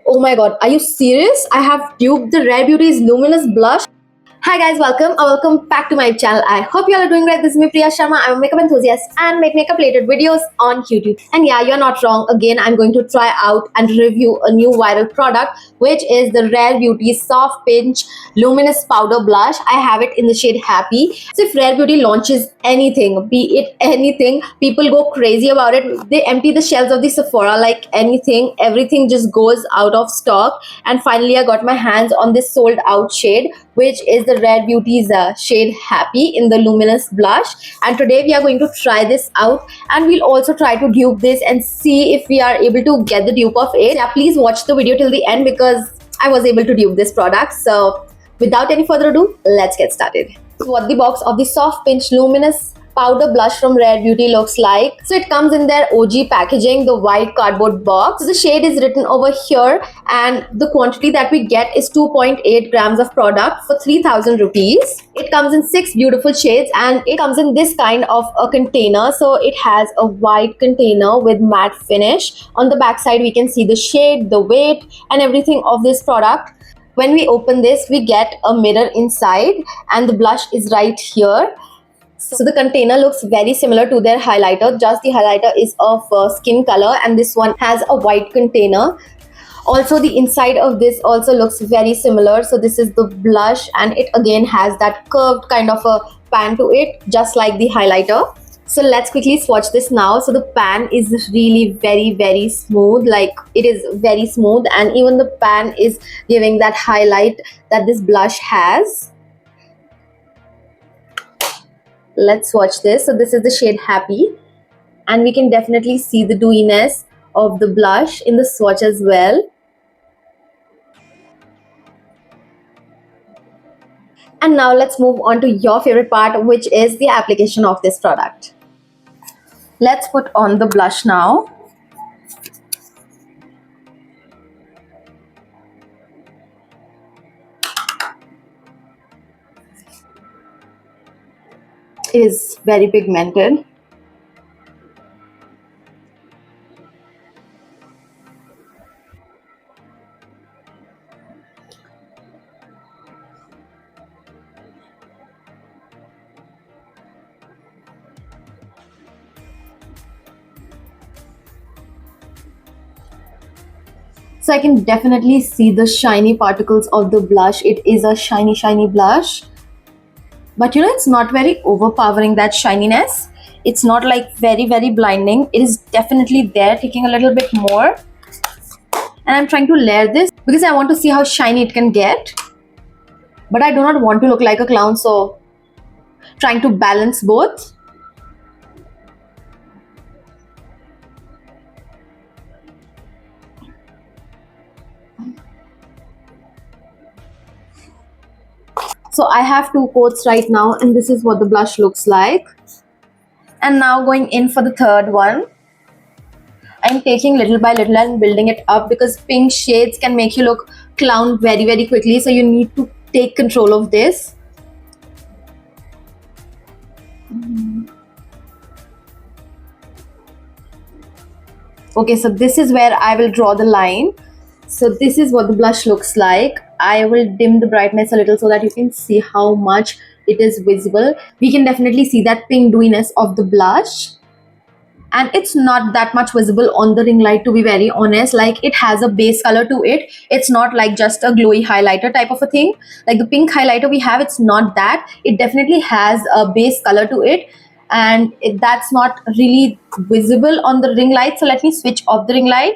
Oh my god, are you serious? I have duped the Rare Beauty's Luminous Blush. Hi guys, welcome back to my channel. I hope you all are doing great. This is me Priya Sharma. I'm a makeup enthusiast and make makeup related videos on YouTube. And yeah, you're not wrong. Again, I'm going to try out and review a new viral product, which is the Rare Beauty Soft Pinch Luminous Powder Blush. I have it in the shade Happy. So if Rare Beauty launches anything, be it anything, people go crazy about it. They empty the shelves of the Sephora like anything. Everything just goes out of stock. And finally, I got my hands on this sold out shade, which is the Rare Beauty's shade Happy in the Luminous Blush. And today we are going to try this out, and we'll also try to dupe this and see if we are able to get the dupe of it. Yeah, please watch the video till the end because I was able to dupe this product. So without any further ado, let's get started. So what the box of the Soft Pinch Luminous Powder Blush from Rare Beauty looks like. So it comes in their OG packaging, the white cardboard box. So the shade is written over here, and the quantity that we get is 2.8 grams of product for 3000 rupees. It comes in 6 beautiful shades, and it comes in this kind of a container. So it has a white container with matte finish. On the back side, we can see the shade, the weight, and everything of this product. When we open this, we get a mirror inside, and the blush is right here. So the container looks very similar to their highlighter, just the highlighter is of skin color, and this one has a white container. Also, the inside of this also looks very similar. So this is the blush, and it again has that curved kind of a pan to it, just like the highlighter. So let's quickly swatch this now. So the pan is really very smooth, like it is very smooth, and even the pan is giving that highlight that this blush has. Let's swatch this. So this is the shade Happy, and we can definitely see the dewiness of the blush in the swatch as well. And now let's move on to your favorite part, which is the application of this product. Let's put on the blush now. It is very pigmented. So I can definitely see the shiny particles of the blush. It is a shiny blush. But you know, it's not very overpowering, that shininess. It's not like very blinding. It is definitely there, taking a little bit more. And I'm trying to layer this because I want to see how shiny it can get. But I do not want to look like a clown, so trying to balance both. So I have 2 coats right now, and this is what the blush looks like. And now going in for the third one. I'm taking little by little and building it up because pink shades can make you look clown very quickly. So you need to take control of this. Okay, so this is where I will draw the line. So this is what the blush looks like. I will dim the brightness a little so that you can see how much it is visible. We can definitely see that pink dewiness of the blush. And it's not that much visible on the ring light, to be very honest. Like, it has a base color to it. It's not like just a glowy highlighter type of a thing. Like the pink highlighter we have, it's not that. It definitely has a base color to it. And that's not really visible on the ring light. So let me switch off the ring light.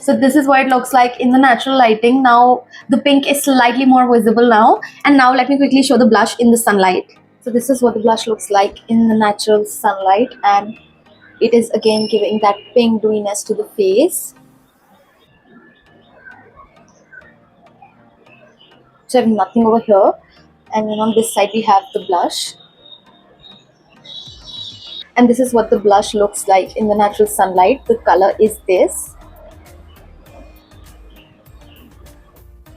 So this is what it looks like in the natural lighting. Now the pink is slightly more visible now. And now let me quickly show the blush in the sunlight. So this is what the blush looks like in the natural sunlight, and it is again giving that pink dewiness to the face. So I have nothing over here, and then on this side we have the blush. And this is what the blush looks like in the natural sunlight. The color is this.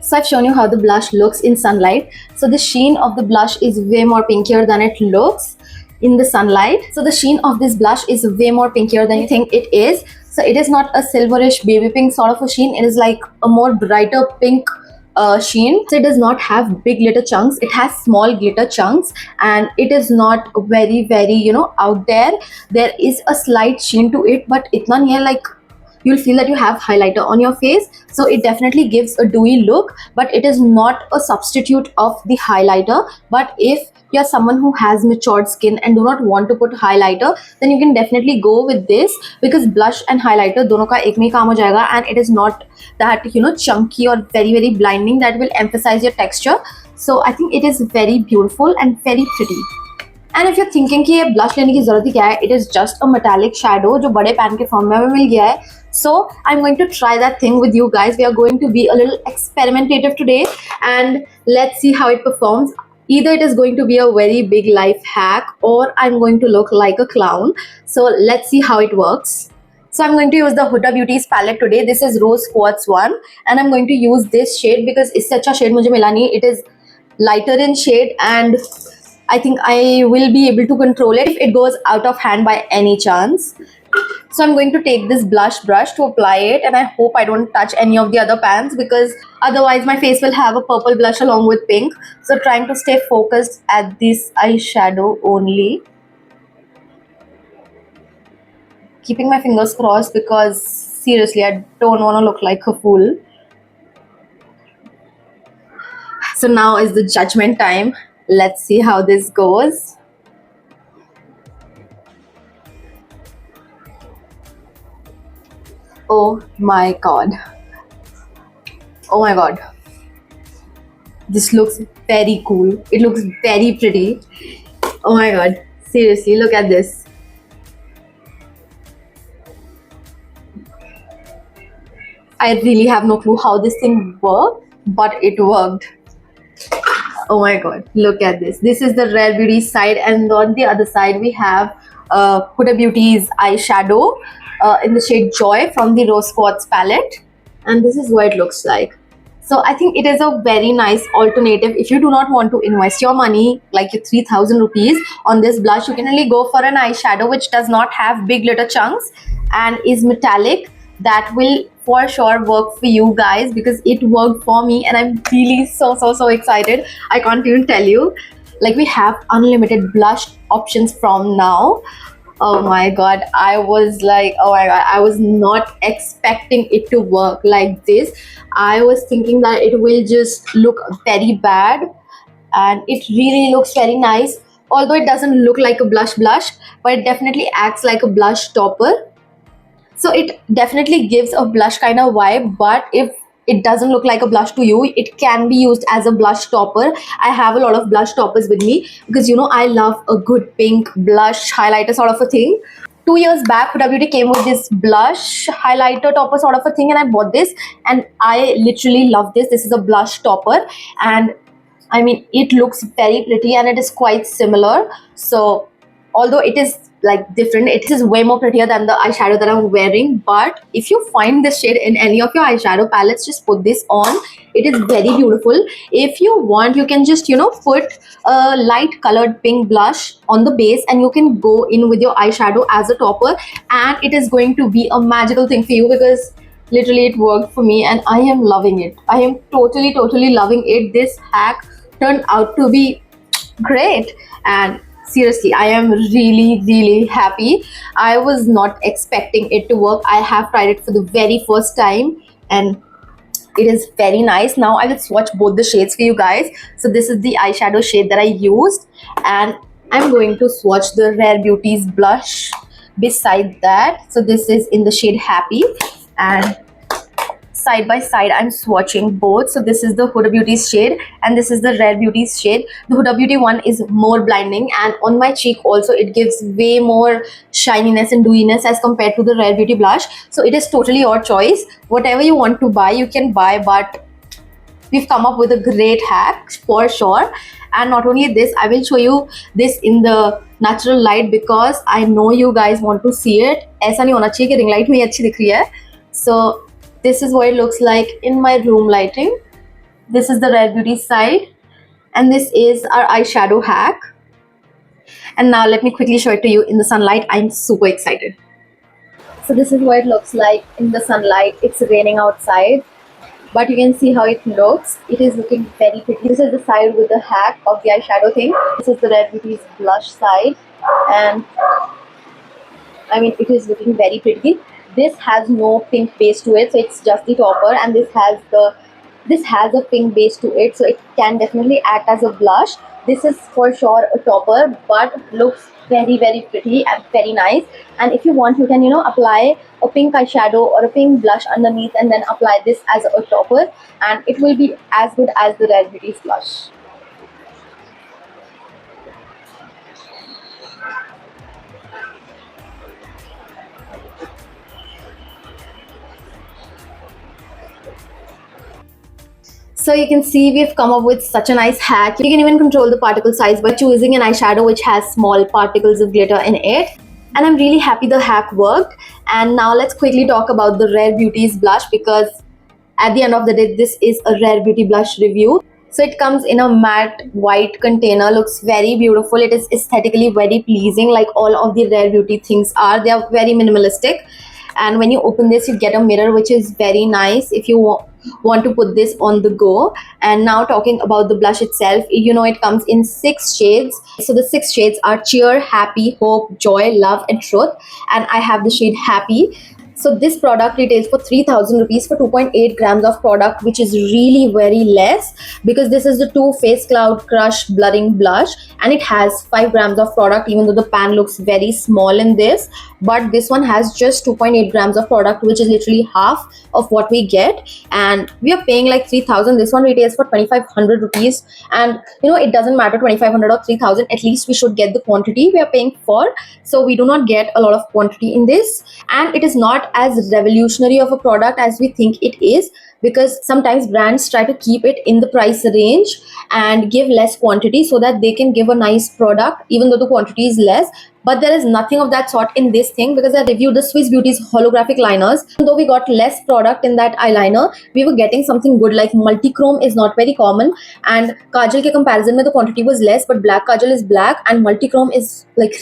So I've shown you how the blush looks in sunlight. So the sheen of the blush is way more pinkier than it looks in the sunlight. So the sheen of this blush is way more pinkier than you think it is. So it is not a silverish baby pink sort of a sheen. It is like a more brighter pink sheen. So it does not have big glitter chunks. It has small glitter chunks, and it is not very out there. There is a slight sheen to it, but itna nahi hai like you'll feel that you have highlighter on your face. So it definitely gives a dewy look, but it is not a substitute of the highlighter. But if you're someone who has matured skin and do not want to put highlighter, then you can definitely go with this, because blush and highlighter dono ka ek mein hi kaam ho jayega, and it is not that chunky or very blinding that will emphasize your texture. So I think it is very beautiful and very pretty. And if you thinking कि ये blush लेने की जरूरत ही क्या है, it is just a metallic shadow जो बड़े pan के फॉर्म में हमें मिल गया है. So I am going to try that thing with you guys. We are going to be a little experimentative today and let's see how it performs. Either it is going to be a very big life hack, or I'm going to look like a clown. So let's see how it works. So I'm going to use the Huda Beauty's palette today. This is Rose Quartz 1, and I'm going to use this shade because इससे अच्छा shade मुझे मिला नहीं. It is lighter in shade, and I think I will be able to control it if it goes out of hand by any chance. So I'm going to take this blush brush to apply it, and I hope I don't touch any of the other pans, because otherwise my face will have a purple blush along with pink. So trying to stay focused at this eyeshadow only. Keeping my fingers crossed because seriously I don't want to look like a fool. So now is the judgment time. Let's see how this goes. Oh my god. Oh my god. This looks very cool. It looks very pretty. Oh my god. Seriously, look at this. I really have no clue how this thing worked, but it worked. Oh my god, look at this. This is the Rare Beauty side, and on the other side we have Huda Beauty's eyeshadow in the shade Joy from the Rose Quartz palette, and this is what it looks like. So I think it is a very nice alternative. If you do not want to invest your money, like your 3,000 rupees on this blush, you can only go for an eyeshadow which does not have big glitter chunks and is metallic. That will for sure work for you guys, because it worked for me and I'm really so excited. I can't even tell you. Like, we have unlimited blush options from now. Oh my god, I was like, oh my god, I was not expecting it to work like this. I was thinking that it will just look very bad, and it really looks very nice. Although it doesn't look like a blush, but it definitely acts like a blush topper. So it definitely gives a blush kind of vibe, but if it doesn't look like a blush to you, it can be used as a blush topper. I have a lot of blush toppers with me because I love a good pink blush highlighter sort of a thing. 2 years back, Huda Beauty came with this blush highlighter topper sort of a thing, and I bought this and I literally love this. This is a blush topper, and I mean, it looks very pretty and it is quite similar. So although it is like different, it is way more prettier than the eyeshadow that I'm wearing. But if you find this shade in any of your eyeshadow palettes, just put this on. It is very beautiful. If you want, you can just put a light colored pink blush on the base, and you can go in with your eyeshadow as a topper, and it is going to be a magical thing for you, because literally it worked for me and I am loving it. I am totally loving it. This hack turned out to be great, and seriously, I am really happy. I was not expecting it to work. I have tried it for the very first time and it is very nice. Now I will swatch both the shades for you guys. So this is the eyeshadow shade that I used, and I'm going to swatch the Rare Beauty's blush beside that. So this is in the shade Happy, and side by side I'm swatching both. So this is the Huda Beauty's shade and this is the Rare Beauty's shade. The Huda Beauty one is more blinding, and on my cheek also it gives way more shininess and dewiness as compared to the Rare Beauty blush. So it is totally your choice. Whatever you want to buy, you can buy, but we've come up with a great hack for sure. And not only this, I will show you this in the natural light because I know you guys want to see it. ऐसा नहीं होना चाहिए कि ring light में ही अच्छी दिख रही है. So this is what it looks like in my room lighting. This is the Rare Beauty side, and this is our eyeshadow hack. And now let me quickly show it to you in the sunlight. I'm super excited. So this is what it looks like in the sunlight. It's raining outside, but you can see how it looks. It is looking very pretty. This is the side with the hack of the eyeshadow thing. This is the Rare Beauty's blush side, and I mean, it is looking very pretty. This has no pink base to it, so it's just the topper, and this has a pink base to it, so it can definitely act as a blush. This is for sure a topper, but looks very pretty and very nice. And if you want, you can apply a pink eyeshadow or a pink blush underneath, and then apply this as a topper, and it will be as good as the Rare Beauty's blush. So you can see we've come up with such a nice hack. You can even control the particle size by choosing an eyeshadow which has small particles of glitter in it. And I'm really happy the hack worked. And now let's quickly talk about the Rare Beauty's blush, because at the end of the day, this is a Rare Beauty blush review. So it comes in a matte white container, looks very beautiful. It is aesthetically very pleasing, like all of the Rare Beauty things are. They are very minimalistic. And when you open this, you get a mirror, which is very nice if you want to put this on the go. And now talking about the blush itself, it comes in 6 shades. So the 6 shades are cheer, happy, hope, joy, love, and truth. And I have the shade happy. So this product retails for 3,000 rupees for 2.8 grams of product, which is really very less, because this is the Too Faced Cloud Crush Blurring Blush, and it has 5 grams of product, even though the pan looks very small in this. But this one has just 2.8 grams of product, which is literally half of what we get. And we are paying like 3,000. This one retails for 2,500 rupees. And it doesn't matter 2,500 or 3,000. At least we should get the quantity we are paying for. So we do not get a lot of quantity in this. And it is not as revolutionary of a product as we think it is, because sometimes brands try to keep it in the price range and give less quantity so that they can give a nice product even though the quantity is less. But there is nothing of that sort in this thing, because I reviewed the Swiss Beauty's holographic liners. Though we got less product in that eyeliner, we were getting something good. Like multi-chrome is not very common, and kajal ke comparison mein the quantity was less, but black kajal is black and multi-chrome is like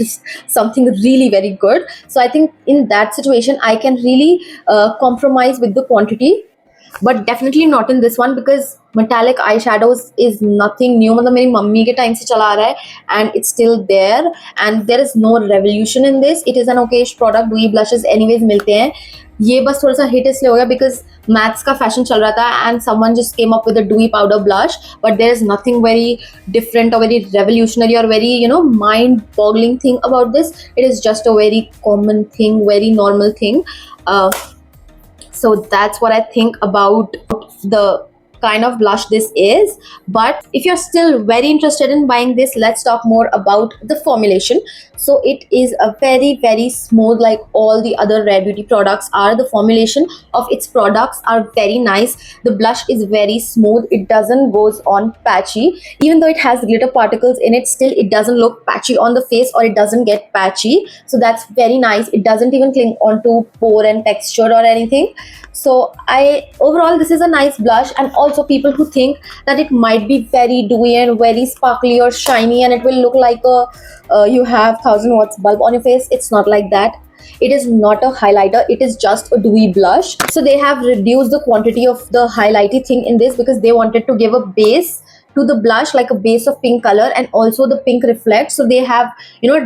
something really very good. So I think in that situation I can really compromise with the quantity, but definitely not in this one, because metallic eyeshadows is nothing new. मतलब मेरी mummy के time से चला आ रहा है, and it's still there, and there is no revolution in this. It is an okayish product. Dewy blushes anyways मिलते हैं. ये बस थोड़ा सा हिट इसलिए हो गया because मैथ्स का फैशन चल रहा था and someone just came up with a dewy powder blush, but there is nothing very different or very revolutionary or very mind boggling thing about this. It is just a very common thing, very normal thing. So that's what I think about the kind of blush this is. But if you're still very interested in buying this, let's talk more about the formulation. So it is a very smooth, like all the other Rare Beauty products are. The formulation of its products are very nice. The blush is very smooth. It doesn't goes on patchy. Even though it has glitter particles in it, still it doesn't look patchy on the face, or it doesn't get patchy. So that's very nice. It doesn't even cling onto pore and texture or anything. So overall this is a nice blush. And also people who think that it might be very dewy and very sparkly or shiny and it will look like you have 1000 watts bulb on your face, it's not like that. It is not a highlighter, it is just a dewy blush. So they have reduced the quantity of the highlighty thing in this because they wanted to give a base to the blush, like a base of pink color, and also the pink reflects. So they have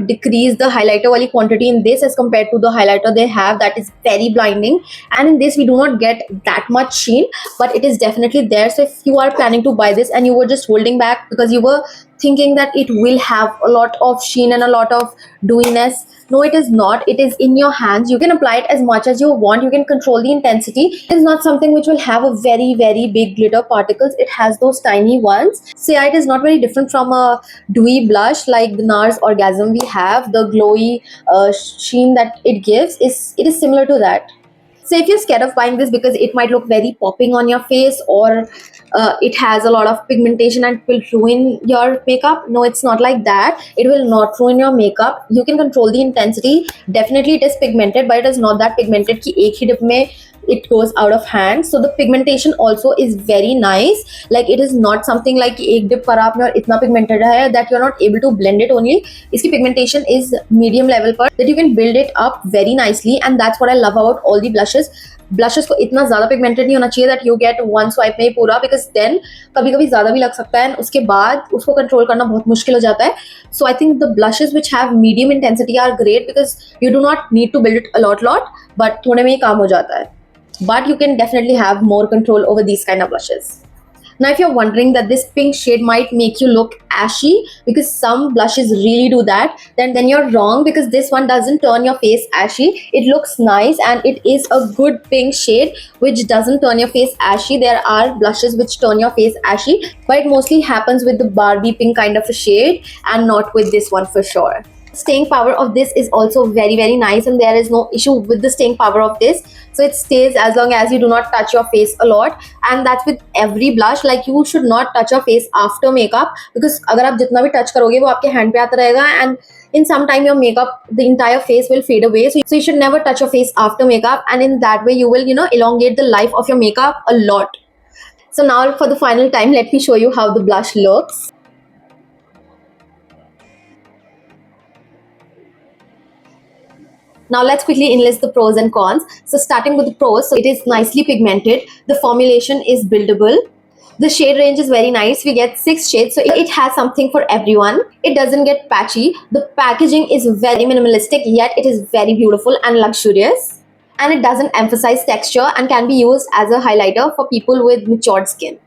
decreased the highlighter wali quantity in this as compared to the highlighter they have that is very blinding. And in this we do not get that much sheen, but it is definitely there. So if you are planning to buy this and you were just holding back because you were thinking that it will have a lot of sheen and a lot of dewiness, no, it is not. It is in your hands. You can apply it as much as you want. You can control the intensity. It is not something which will have a very big glitter particles. It has those tiny ones. So yeah, it is not very different from a dewy blush like the NARS Orgasm we have. The glowy sheen that it gives is similar to that. So if you're scared of buying this because it might look very popping on your face, or it has a lot of pigmentation and will ruin your makeup, no, it's not like that. It will not ruin your makeup. You can control the intensity. Definitely it is pigmented, but it is not that pigmented कि एक ही dip में it goes out of hand. So the pigmentation also is very nice. Like it is not something like एक dip पर आपने और इतना pigmented है that you're not able to blend it only. इसकी pigmentation is medium level पर that you can build it up very nicely, and that's what I love about all the blushes. Blushes को इतना ज़्यादा pigmented नहीं होना चाहिए that you get one swipe में ही पूरा, बिकॉज देन कभी कभी ज़्यादा भी लग सकता है, उसके बाद उसको कंट्रोल करना बहुत मुश्किल हो जाता है. So I think the blushes which have medium intensity are great because you do not need to build it a lot lot, but थोड़े में ही काम हो जाता है. But you can definitely have more control over these kind of blushes. Now, if you're wondering that this pink shade might make you look ashy because some blushes really do that, then you're wrong, because this one doesn't turn your face ashy. It looks nice and it is a good pink shade which doesn't turn your face ashy. There are blushes which turn your face ashy, but it mostly happens with the Barbie pink kind of a shade and not with this one for sure. Staying power of this is also very very nice, and there is no issue with the staying power of this. So it stays as long as you do not touch your face a lot, and that's with every blush. Like you should not touch your face after makeup, because अगर आप जितना भी touch करोगे वो आपके hand पे आता रहेगा, and in some time your makeup, the entire face will fade away. So you should never touch your face after makeup, and in that way you will, you know, elongate the life of your makeup a lot. So now for the final time, let me show you how the blush looks. Now let's quickly enlist the pros and cons. So starting with the pros, so it is nicely pigmented. The formulation is buildable. The shade range is very nice. We get 6 shades, so it has something for everyone. It doesn't get patchy. The packaging is very minimalistic, yet it is very beautiful and luxurious. And it doesn't emphasize texture and can be used as a highlighter for people with matured skin.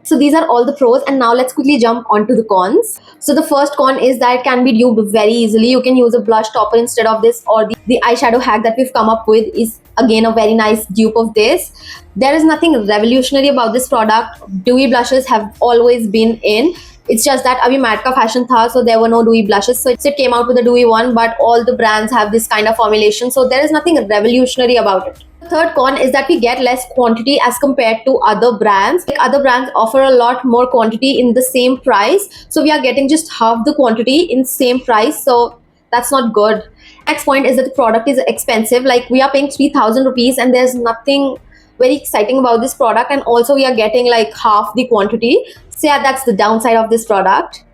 So these are all the pros, and now let's quickly jump onto the cons. So the first con is that it can be duped very easily. You can use a blush topper instead of this, or the eyeshadow hack that we've come up with is again a very nice dupe of this. There is nothing revolutionary about this product. Dewy blushes have always been in. It's just that abhi matte ka fashion tha, so there were no dewy blushes, so it came out with a dewy one, but all the brands have this kind of formulation, so there is nothing revolutionary about it. The third con is that we get less quantity as compared to other brands. Like other brands offer a lot more quantity in the same price, so we are getting just half the quantity in same price, so that's not good. Next point is that the product is expensive. Like we are paying 3,000 rupees and there's nothing very exciting about this product, and also we are getting like half the quantity. So yeah, that's the downside of this product.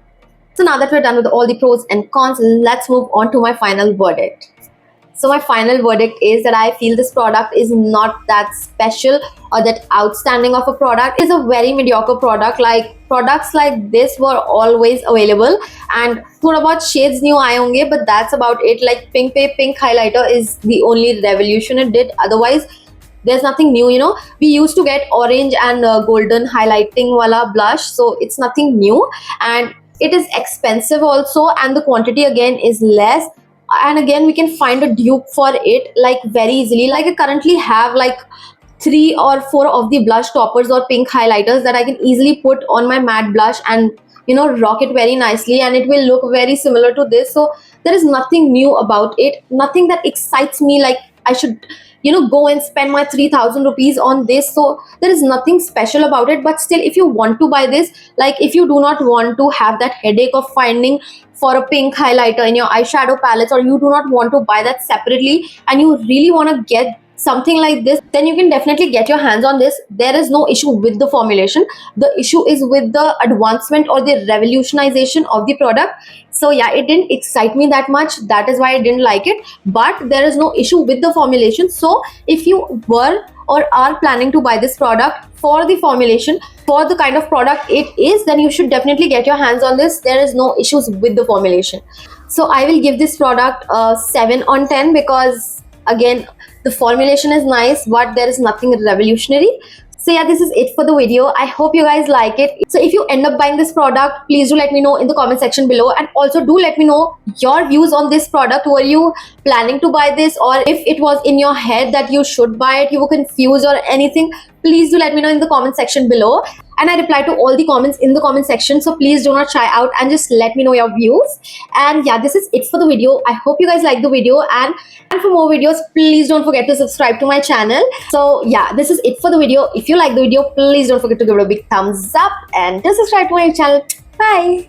So now that we're done with all the pros and cons, let's move on to my final verdict. So my final verdict is that I feel this product is not that special or that outstanding of a product. It's a very mediocre product. Like products like this were always available, and thoda bahut shades new aaye honge, but that's about it. Like pink highlighter is the only revolution it did. Otherwise there's nothing new, you know. We used to get orange and golden highlighting wala blush, so it's nothing new, and it is expensive also, and the quantity again is less, and again we can find a dupe for it like very easily. Like I currently have like 3 or 4 of the blush toppers or pink highlighters that I can easily put on my matte blush and, you know, rock it very nicely, and it will look very similar to this. So there is nothing new about it, nothing that excites me like I should, you know, go and spend my 3,000 rupees on this. So there is nothing special about it. But still, if you want to buy this, like if you do not want to have that headache of finding for a pink highlighter in your eyeshadow palettes, or you do not want to buy that separately and you really want to get something like this, then you can definitely get your hands on this. There is no issue with the formulation. The issue is with the advancement or the revolutionization of the product. So yeah, it didn't excite me that much. That is why I didn't like it. But there is no issue with the formulation. So if you were or are planning to buy this product for the formulation, for the kind of product it is, then you should definitely get your hands on this. There is no issues with the formulation. So I will give this product a 7 on 10 because again, the formulation is nice, but there is nothing revolutionary. So yeah, this is it for the video. I hope you guys like it. So if you end up buying this product, please do let me know in the comment section below, and also do let me know your views on this product. Were you planning to buy this, or if it was in your head that you should buy it, you were confused or anything, please do let me know in the comment section below. And I reply to all the comments in the comment section, so please do not shy out and just let me know your views. And yeah, this is it for the video. I hope you guys like the video, and for more videos, please don't forget to subscribe to my channel. So yeah, this is it for the video. If you like the video, please don't forget to give it a big thumbs up and just subscribe to my channel. Bye.